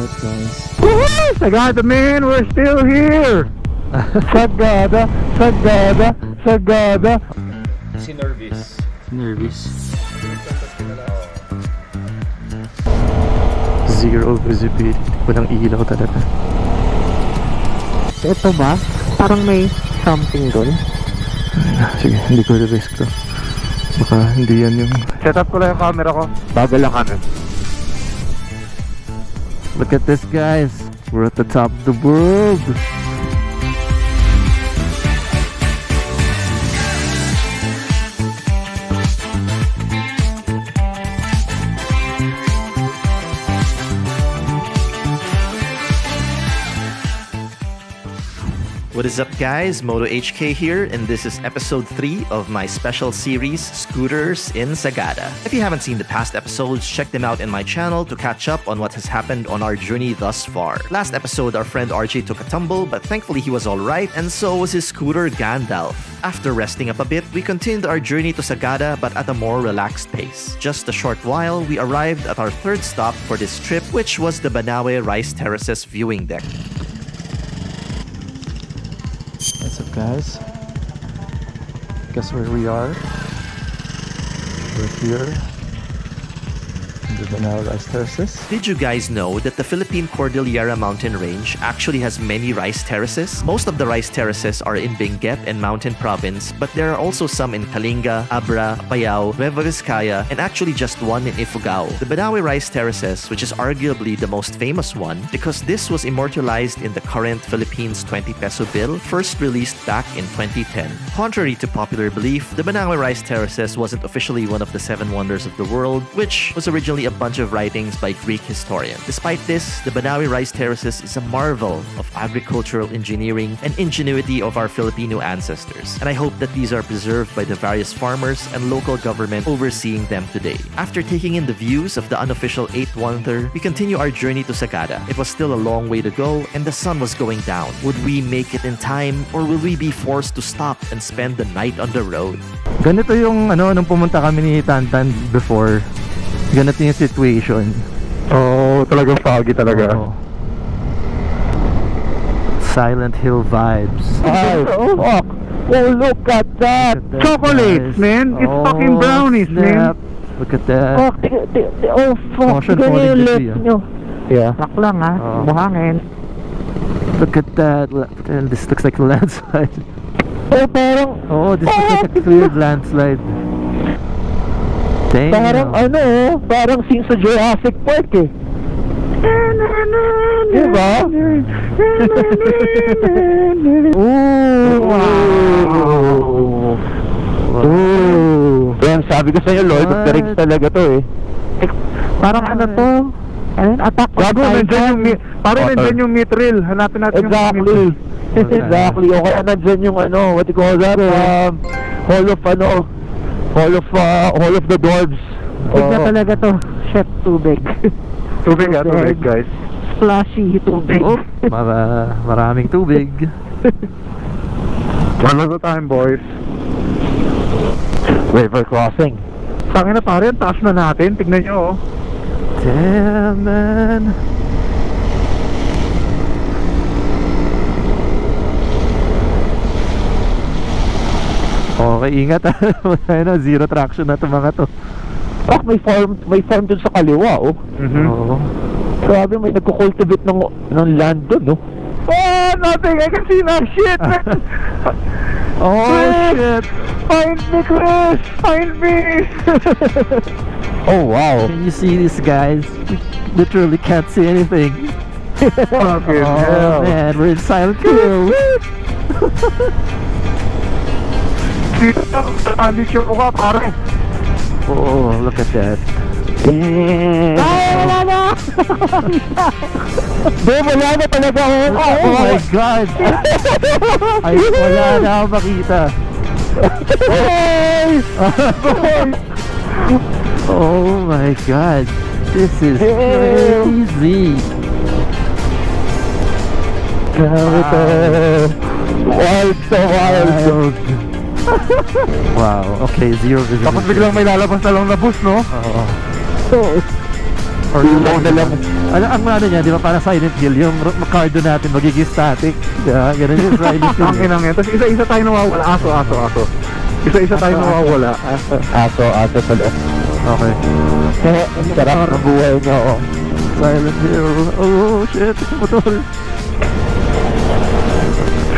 it, guys. Woohoo! Sagada, man, we're still here! Sagada, Sagada, Sagada. Si Nervis. Nervous. Zero visibility. Walang ilaw talaga. Ito ba? Parang may something doon. Sige, hindi ko risk to. Baka hindi yan yung... Set up ko lang yung camera ko. Bagal lang kami. Look at this, guys. We're at the top of the world. What is up, guys? Moto HK here, and this is episode 3 of my special series, Scooters in Sagada. If you haven't seen the past episodes, check them out in my channel to catch up on what has happened on our journey thus far. Last episode, our friend RJ took a tumble, but thankfully he was alright, and so was his scooter Gandalf. After resting up a bit, we continued our journey to Sagada, but at a more relaxed pace. Just a short while, we arrived at our third stop for this trip, which was the Banaue Rice Terraces viewing deck. What's up, guys? Guess where we are? We're here in the Banaue Rice Terraces. Did you guys know that the Philippine Cordillera mountain range actually has many rice terraces? Most of the rice terraces are in Benguet and Mountain Province, but there are also some in Kalinga, Abra, Apayao, Nueva Vizcaya, and actually just one in Ifugao. The Banaue Rice Terraces, which is arguably the most famous one, because this was immortalized in the current Philippines 20 peso bill, first released back in 2010. Contrary to popular belief, the Banaue Rice Terraces wasn't officially one of the 7 wonders of the world, which was originally a bunch of writings by Greek historians. Despite this, the Banaue Rice Terraces is a marvel of agricultural engineering and ingenuity of our Filipino ancestors, and I hope that these are preserved by the various farmers and local government overseeing them today. After taking in the views of the unofficial 8th wonder, we continue our journey to Sagada. It was still a long way to go, and the sun was going down. Would we make it in time, or will we be forced to stop and spend the night on the road? Ganito yung nung pumunta kami ni Tantan before. Ganito yung situation. Oh, talagang foggy talaga. Oo. Silent Hill vibes. Ay, oh, fuck. Oh, look at that. Look at that, Chocolates, guys. man. It's Oh, fucking brownies, snap. man. Look at that. Oh, oh fuck. Motion Tignan falling yung degree, lips nyo. Yeah. Sak lang, ha. Oh. Buhangin. Look at that. And this looks like a landslide. Oh, parang... Oh, this looks like a clear landslide. Damn. Parang parang scene sa Jurassic Park eh. Diba? Ooh! Wow. Ooh! Yan, sabi ko sa'yo, Lord of the Rings talaga to eh. Parang ano to? Attack on Titan. Parang nandyan yung mithril. Hanapin natin yung mithril. Exactly. O kaya nandyan yung what do you call that? Hall of the Dwarves. Big na talaga to. Shit, tubig. Tubig guys. Splashy tubig. Oh, maraming tubig. One at a time, boys. River crossing. Tangina pare, taas na natin. Tignan nyo, oh. Damn, man. Okay, ingat. Zero traction na to mga to. Ah, may farm dun sa kaliwa, oh. Oo. Grabe, may nagko-cultivate ng land dun, no? Oh, nothing! I can see that shit, man! Oh, Chris! shit! Find me, Chris! Find me! Oh, wow! Can you see this, guys? We literally can't see anything. Fucking Oh, hell! man, we're in Silent Hill. Dito ka, pare! Oh, look at that. Ay, wala na! Wala na talaga ako! Oh my God! Ay, wala na ako makita. Oh my God! This is crazy! Grabe to! Wild to wild! Wow, okay, zero visibility. Tapos biglang may lalabas na lang na bus, no? Oo. Or Ilaw na lang. ang ano niya, di ba, parang Silent Hill, yung cardo natin magiging static. Yeah, ganun yung Silent Hill. Ang inang yan. Tapos isa-isa tayo nawawala. Aso. Isa-isa tayo nawawala. Aso pala. Okay. Sarap na buhay niya, oh. Silent Hill. Oh, shit. Motor.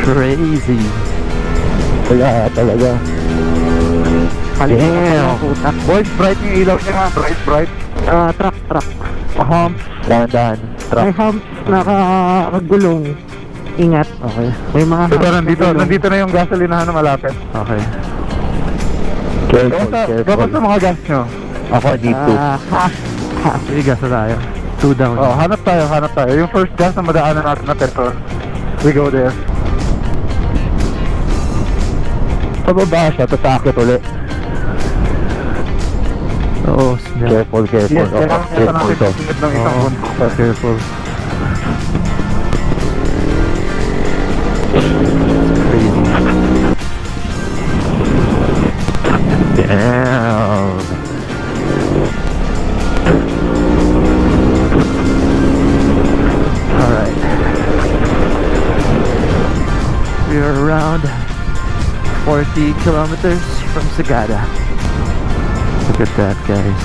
Crazy. Kaya talaga. Damn. Boys, bright yung ilaw niya nga. Bright. Truck. Hump. Dahan. May hump nakagulong. Ingat. Okay. May mga Ito, nandito na yung gasolinahan na malapit. Okay. Dapat sa mga gas nyo. Ako dito. Sige, gas na tayo. 2 down. Oh, hanap tayo. Yung first gas na madaanan natin na petrol. We go there. Pababa siya, tatakit ulit. Oo, snap. Careful. Yes, Kailangan careful natin to. tingit ng isang Oo, bundok. careful. Crazy. Damn. Alright. We're around 40 kilometers from Sagada. Look at that, guys.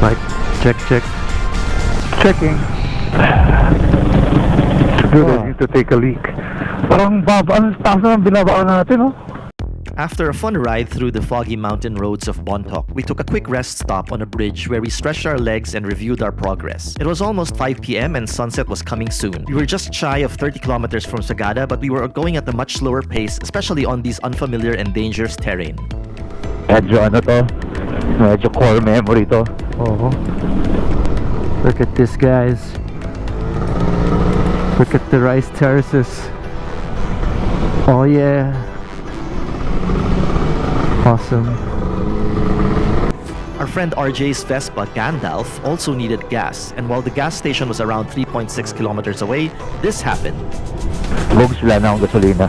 Like, check. Checking. Good, I need to take a leak. Parang baba, ang taas na binabaan natin, oh. After a fun ride through the foggy mountain roads of Bontoc, we took a quick rest stop on a bridge where we stretched our legs and reviewed our progress. It was almost 5 p.m. and sunset was coming soon. We were just shy of 30 kilometers from Sagada, but we were going at a much slower pace, especially on these unfamiliar and dangerous terrain. Medyo core memory to. Oh. Look at this, guys. Look at the rice terraces. Oh yeah. Awesome. Our friend RJ's Vespa Gandalf also needed gas, and while the gas station was around 3.6 kilometers away, this happened. Bogs, wala na akong gasolina.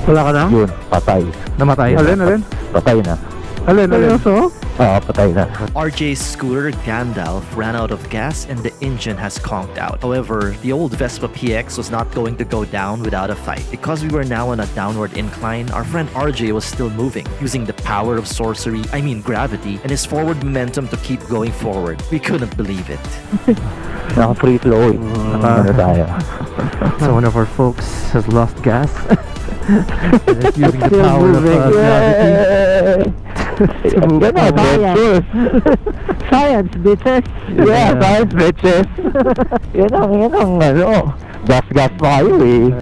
Wala ka na? Yun, patay. Namatay. Alin? Patay na. Alin? Oo, patay na. RJ's scooter Gandalf ran out of gas and the engine has conked out. However, the old Vespa PX was not going to go down without a fight. Because we were now on a downward incline, our friend RJ was still moving, using the power of gravity, and his forward momentum to keep going forward. We couldn't believe it. Naka-free flow. Ano tayo? So one of our folks has lost gas. And it's using the power of gravity. Science, bitches. Yeah, science, bitches. Yan ang ano. Gas pa kayo eh.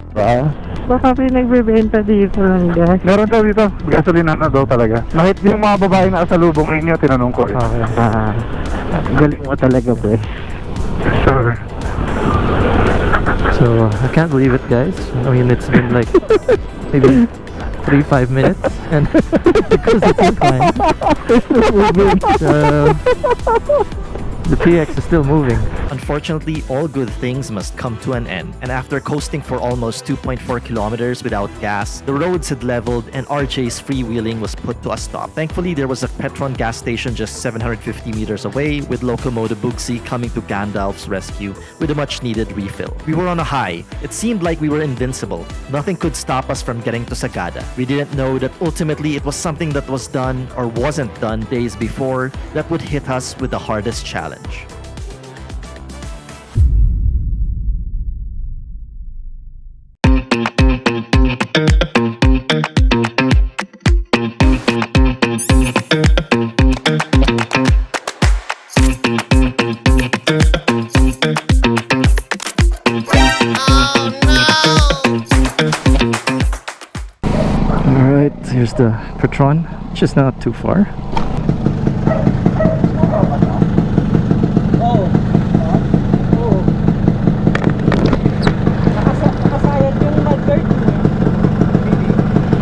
Baka pinagbebenta dito ng gas. Meron daw dito, gasolina na daw talaga. Nakit yung mga babae na asalubong ninyo, tinanong ko eh. Okay. Galing mo talaga, pre. Sure. So I can't believe it, guys. I mean, it's been like maybe 3-5 minutes, and because it's inclined, it's still moving. So the PX is still moving. Unfortunately, all good things must come to an end, and after coasting for almost 2.4 kilometers without gas, the roads had leveled and RJ's freewheeling was put to a stop. Thankfully, there was a Petron gas station just 750 meters away, with Locomotive Bugsy coming to Gandalf's rescue with a much-needed refill. We were on a high. It seemed like we were invincible. Nothing could stop us from getting to Sagada. We didn't know that ultimately it was something that was done or wasn't done days before that would hit us with the hardest challenge. Alright, here's the Petron, which is not too far.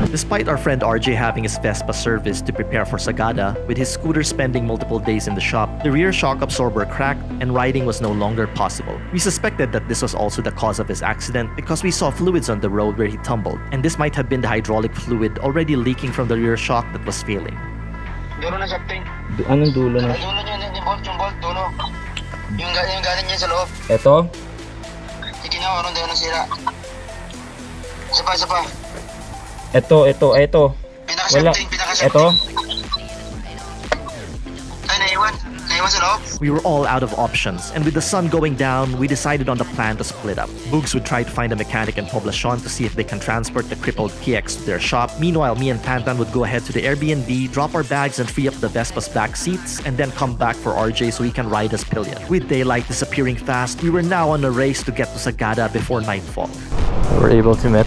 Despite our friend RJ having his Vespa serviced to prepare for Sagada, with his scooter spending multiple days in the shop, the rear shock absorber cracked and riding was no longer possible. We suspected that this was also the cause of his accident because we saw fluids on the road where he tumbled, and this might have been the hydraulic fluid already leaking from the rear shock that was failing. Dulo na something. Anong dulo na? Dulo niya, yung bolt, dulo. Yung galing niya sa loob. Ito? Sige na, anong daw nasira. Isa pa. Ito. Wala. Pinaka-something. Ito? Ay, naiwan sa loob. We were all out of options, and with the sun going down, we decided on the plan to split up. Boogs would try to find a mechanic in Poblacion to see if they can transport the crippled PX to their shop. Meanwhile, me and Pantan would go ahead to the Airbnb, drop our bags and free up the Vespa's back seats, and then come back for RJ so he can ride as pillion. With daylight disappearing fast, we were now on a race to get to Sagada before nightfall. We were able to meet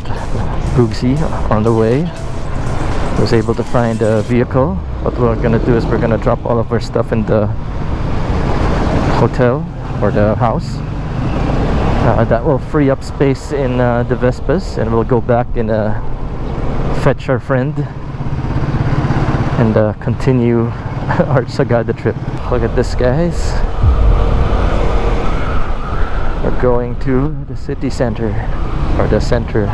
Boogsy on the way. Was able to find a vehicle. What we're gonna do is we're gonna drop all of our stuff in the hotel or the house. That will free up space in the Vespas, and we'll go back and fetch our friend and continue our Sagada trip. Look at this, guys. We're going to the city center, or the center.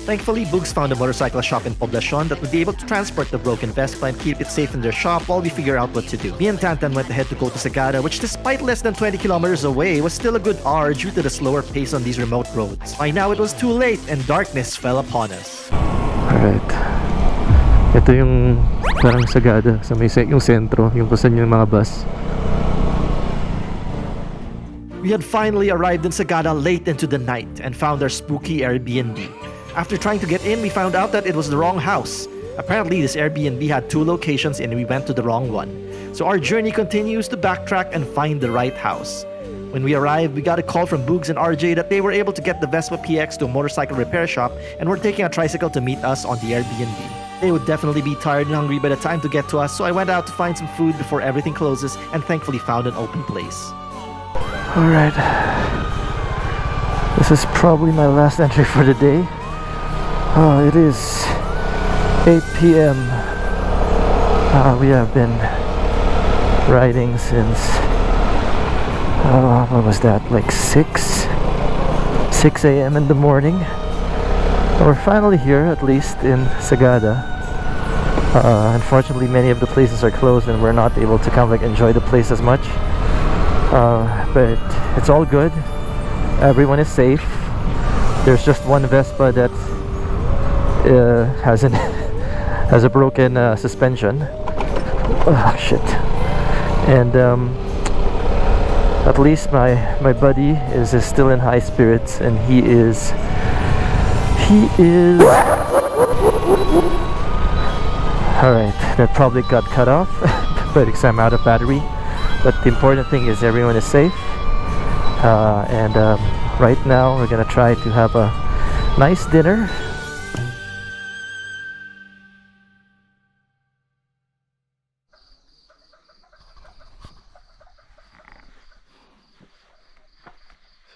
Thankfully, Boogs found a motorcycle shop in Poblacion that would be able to transport the broken Vespa and keep it safe in their shop while we figure out what to do. Me and Tantan went ahead to go to Sagada, which despite less than 20 kilometers away, was still a good hour due to the slower pace on these remote roads. By now, it was too late and darkness fell upon us. Alright. Ito yung parang Sagada sa may yung sentro, yung kusan yung mga bus. We had finally arrived in Sagada late into the night and found our spooky Airbnb. After trying to get in, we found out that it was the wrong house. Apparently, this Airbnb had 2 locations and we went to the wrong one. So our journey continues to backtrack and find the right house. When we arrived, we got a call from Boogs and RJ that they were able to get the Vespa PX to a motorcycle repair shop and were taking a tricycle to meet us on the Airbnb. They would definitely be tired and hungry by the time to get to us, so I went out to find some food before everything closes and thankfully found an open place. Alright. This is probably my last entry for the day. Oh, it is 8 p.m. We have been riding since, what was that, like 6 a.m. in the morning. We're finally here, at least in Sagada. Unfortunately, many of the places are closed and we're not able to kind of like enjoy the place as much. But it's all good. Everyone is safe. There's just one Vespa that has a broken suspension. Oh shit! And at least my buddy is still in high spirits, and he is all right. That probably got cut off, but because I'm out of battery. But the important thing is everyone is safe, and right now we're gonna try to have a nice dinner.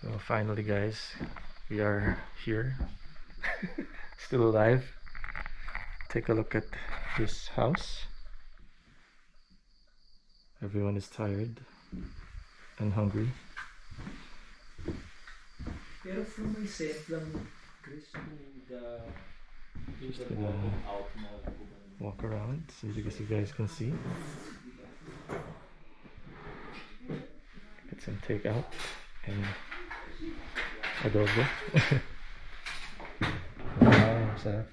So finally, guys, we are here, still alive. Take a look at this house. Everyone is tired and hungry. Just gonna walk around so you guys can see. Get some takeout and adobo. Wow, sarap.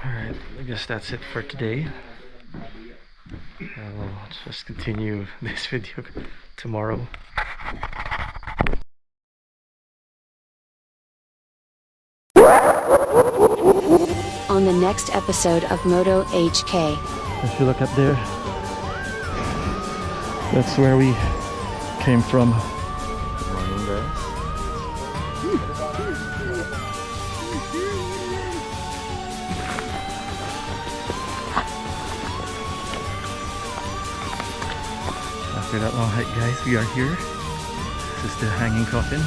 Alright, I guess that's it for today. I'll just continue this video tomorrow. On the next episode of Moto HK. If you look up there, that's where we came from. Good morning, guys. After that long hike, guys, we are here. This is the hanging coffin.